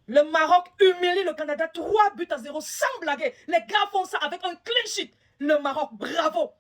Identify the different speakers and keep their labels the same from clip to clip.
Speaker 1: Le Maroc humilie le Canada 3-0 sans blaguer. Les gars font ça avec un clean sheet. Le Maroc, bravo.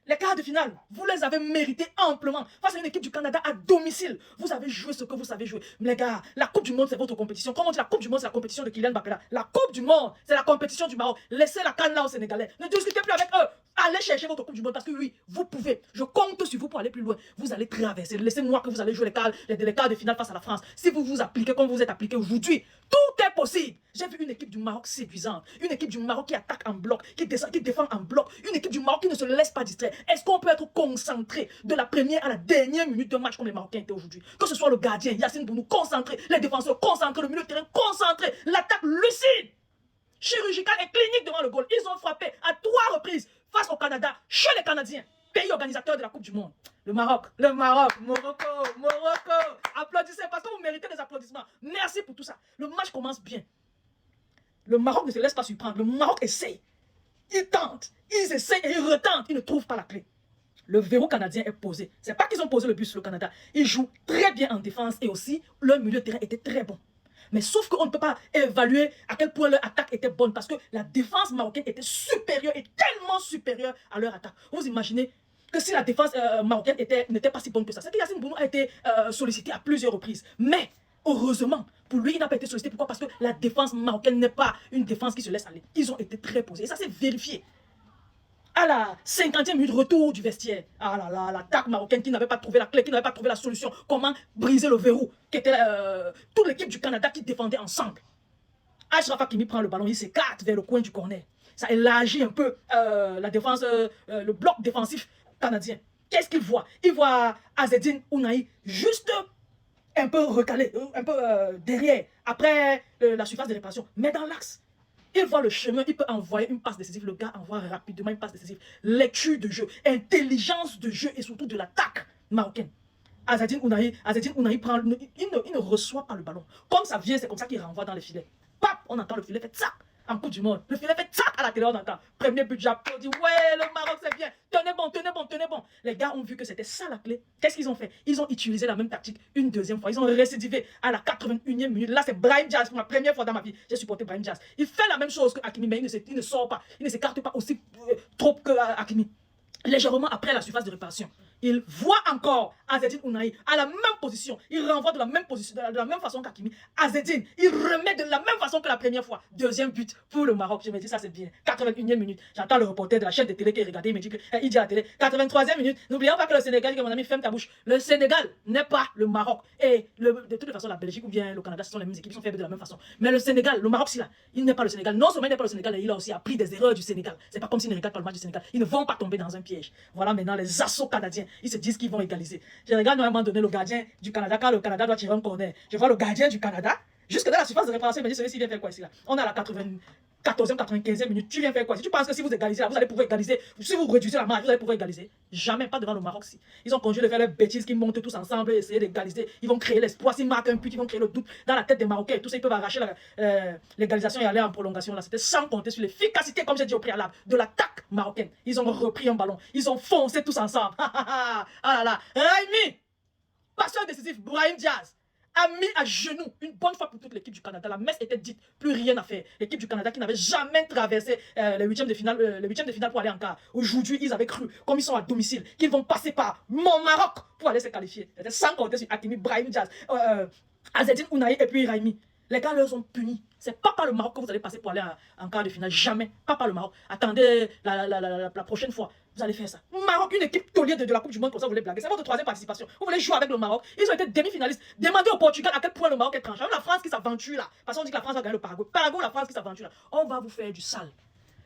Speaker 1: Les quarts de finale, vous les avez mérités amplement. Face à une équipe du Canada à domicile, vous avez joué ce que vous savez jouer. Mais les gars, la Coupe du Monde, c'est votre compétition. Comment on dit la Coupe du Monde, c'est la compétition de Kylian Mbappé là. La Coupe du Monde, c'est la compétition du Maroc. Laissez la canne là aux Sénégalais. Ne discutez plus avec eux. Allez chercher votre Coupe du Monde parce que oui, vous pouvez. Je compte sur vous pour aller plus loin. Vous allez traverser. Laissez-moi que vous allez jouer les quarts de finale face à la France. Si vous vous appliquez comme vous êtes appliqué aujourd'hui, tout est possible. J'ai vu une équipe du Maroc séduisante. Une équipe du Maroc qui attaque en bloc, qui défend en bloc. Une équipe du Maroc qui ne se laisse pas distraire. Est-ce qu'on peut être concentré de la première à la dernière minute d'un match comme les Marocains étaient aujourd'hui? Que ce soit le gardien, Yacine Bounou, concentré. Les défenseurs concentrés. Le milieu de terrain concentré. L'attaque lucide. Chirurgicale et clinique devant le goal. Ils ont frappé à 3 reprises face au Canada, chez les Canadiens, pays organisateur de la Coupe du Monde. Le Maroc, Morocco. Applaudissez parce que vous méritez des applaudissements. Merci pour tout ça. Le match commence bien. Le Maroc ne se laisse pas surprendre. Le Maroc essaye. Ils tentent, ils essayent et ils retentent. Ils ne trouvent pas la clé. Le verrou canadien est posé. C'est pas qu'ils ont posé le but sur le Canada. Ils jouent très bien en défense et aussi leur milieu de terrain était très bon. Mais sauf qu'on ne peut pas évaluer à quel point leur attaque était bonne parce que la défense marocaine était supérieure et tellement supérieure à leur attaque. Vous imaginez que si la défense marocaine n'était pas si bonne que ça, c'est que Yacine Bounou a été sollicité à plusieurs reprises. Mais heureusement, pour lui, il n'a pas été sollicité. Pourquoi? Parce que la défense marocaine n'est pas une défense qui se laisse aller. Ils ont été très posés. Et ça, c'est vérifié. À la 50e minute, retour du vestiaire. Ah là là, l'attaque marocaine qui n'avait pas trouvé la clé, qui n'avait pas trouvé la solution. Comment briser le verrou, qui était toute l'équipe du Canada qui défendait ensemble. Achraf Hakimi prend le ballon, il s'écarte vers le coin du corner. Ça élargit un peu la défense, le bloc défensif canadien. Qu'est-ce qu'il voit? Il voit Azzedine Ounahi juste un peu recalé, un peu derrière, après la surface de réparation, mais dans l'axe. Il voit le chemin, il peut envoyer une passe décisive. Le gars envoie rapidement une passe décisive. Lecture de jeu, intelligence de jeu et surtout de l'attaque marocaine. Azzedine Ounahi prend, il ne reçoit pas le ballon. Comme ça vient, c'est comme ça qu'il renvoie dans les filets. Pap, on entend le filet fait ça. En Coupe du Monde, le filet fait ça à la télé, on entend. Premier but, j'applaudis. Ouais, le Maroc, c'est bien. Tenez bon, tenez bon, tenez bon. Les gars ont vu que c'était ça la clé. Qu'est-ce qu'ils ont fait? Ils ont utilisé la même tactique une deuxième fois. Ils ont récidivé à la 81e minute. Là, c'est Brahim Diaz. Pour la première fois dans ma vie, j'ai supporté Brahim Diaz. Il fait la même chose que Hakimi, mais il ne sort pas. Il ne s'écarte pas aussi trop que Hakimi. Légèrement après la surface de réparation. Il voit encore Azzedine Ounahi à la même position. Il renvoie de la même position, de la même façon qu'Hakimi. Azzedine, il remet de la même façon que la première fois. Deuxième but pour le Maroc. Je me dis, ça c'est bien. 81e minute. J'entends le reporter de la chaîne de télé qui est regardé. Il me dit il dit à la télé, 83e minute. N'oublions pas que le Sénégal, mon ami, ferme ta bouche. Le Sénégal n'est pas le Maroc. Et de toute façon, la Belgique ou bien le Canada, ce sont les mêmes équipes. Ils sont faibles de la même façon. Mais le Sénégal, le Maroc, là, il n'est pas le Sénégal. Non seulement il n'est pas le Sénégal, il a aussi appris des erreurs du Sénégal. C'est pas comme s'il ne regarde pas le match du Sénégal. Ils ne vont pas tomber dans un piège. Voilà maintenant les assauts canadiens. Ils se disent qu'ils vont égaliser. Je regarde à un moment donné le gardien du Canada quand le Canada doit tirer un corner. Je vois le gardien du Canada jusque dans la surface de réparation. Il me dit celui-ci vient faire quoi ici là? On est à la 94e, 95e minute. Tu viens faire quoi? Si tu penses que si vous égalisez là, vous allez pouvoir égaliser. Si vous réduisez la marge, vous allez pouvoir égaliser. Jamais pas devant le Maroc. Si. Ils ont conduit de faire leurs bêtises qui montent tous ensemble et essayer d'égaliser. Ils vont créer l'espoir. S'ils marquent un but, ils vont créer le doute dans la tête des Marocains. Tout ça, ils peuvent arracher l'égalisation et aller en prolongation. C'était sans compter sur l'efficacité, comme j'ai dit au préalable, de l'attaque marocaine. Ils ont repris un ballon. Ils ont foncé tous ensemble. Ah là là. Raimi, passeur décisif, Brahim Diaz a mis à genoux une bonne fois pour toute l'équipe du Canada. La messe était dite, plus rien à faire. L'équipe du Canada qui n'avait jamais traversé les huitièmes de finale pour aller en quart. Aujourd'hui, ils avaient cru, comme ils sont à domicile, qu'ils vont passer par mon Maroc pour aller se qualifier. C'était sans compter sur Hakimi, Brahim Diaz, Azzedine Ounahi et puis Raimi. Les gars leur ont punis. C'est pas par le Maroc que vous allez passer pour aller en quart de finale. Jamais. Pas par le Maroc. Attendez la prochaine fois. Vous allez faire ça. Maroc, une équipe taulière de la Coupe du Monde, pour ça vous voulez blaguer. C'est votre troisième participation. Vous voulez jouer avec le Maroc. Ils ont été demi-finalistes. Demandez au Portugal à quel point le Maroc est tranchant. Même la France qui s'aventure là. Parce qu'on dit que la France va gagner le Paraguay. Paraguay ou la France qui s'aventure là. On va vous faire du sale.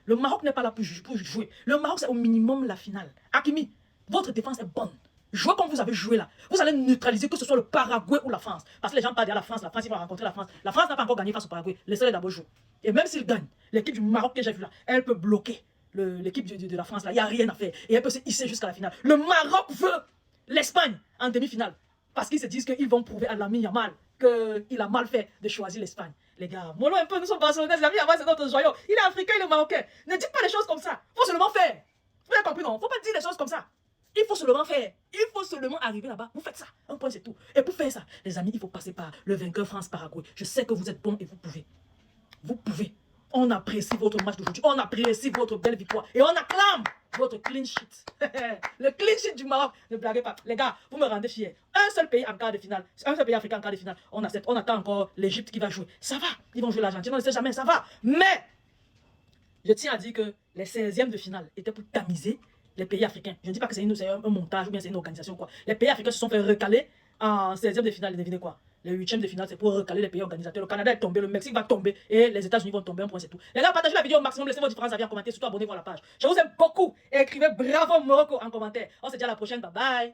Speaker 1: Le Maroc n'est pas là pour jouer. Le Maroc, c'est au minimum la finale. Hakimi, votre défense est bonne. Jouez comme vous avez joué là. Vous allez neutraliser que ce soit le Paraguay ou la France. Parce que les gens parlent de la France, ils vont rencontrer la France. La France n'a pas encore gagné face au Paraguay. Laissez-les d'abord jouer. Et même s'ils gagnent, l'équipe du Maroc que j'ai vu là, elle peut bloquer l'équipe de la France là. Il n'y a rien à faire. Et elle peut se hisser jusqu'à la finale. Le Maroc veut l'Espagne en demi-finale. Parce qu'ils se disent qu'ils vont prouver à Lamine Yamal qu'il a mal fait de choisir l'Espagne. Les gars, mollo un peu, nous sommes barcelonais. Lamine Yamal, c'est notre joyau. Il est africain, il est marocain. Ne dites pas les choses comme ça. Il faut seulement faire. Vous avez compris, non? Il ne faut pas dire les choses comme ça. Il faut seulement faire. Il faut seulement arriver là-bas. Vous faites ça. Un point, c'est tout. Et pour faire ça, les amis, il faut passer par le vainqueur France-Paraguay. Je sais que vous êtes bons et vous pouvez. Vous pouvez. On apprécie votre match d'aujourd'hui. On apprécie votre belle victoire. Et on acclame votre clean sheet. Le clean sheet du Maroc. Ne blaguez pas. Les gars, vous me rendez fiers. Un seul pays en quart de finale. Un seul pays africain en quart de finale. On accepte. On attend encore l'Égypte qui va jouer. Ça va. Ils vont jouer l'Argentine. On ne sait jamais. Ça va. Mais, je tiens à dire que les 16e de finale étaient pour tamiser les pays africains. Je ne dis pas que c'est un montage ou bien c'est une organisation. Quoi. Les pays africains se sont fait recaler en 16e de finale. Et devinez quoi? Les 8e de finale, c'est pour recaler les pays organisateurs. Le Canada est tombé, le Mexique va tomber et les États-Unis vont tomber. Un point, c'est tout. Les gars, partagez la vidéo au maximum, laissez vos différents avis en commentaire, surtout abonnez-vous à la page. Je vous aime beaucoup et écrivez bravo Morocco en commentaire. On se dit à la prochaine, bye bye.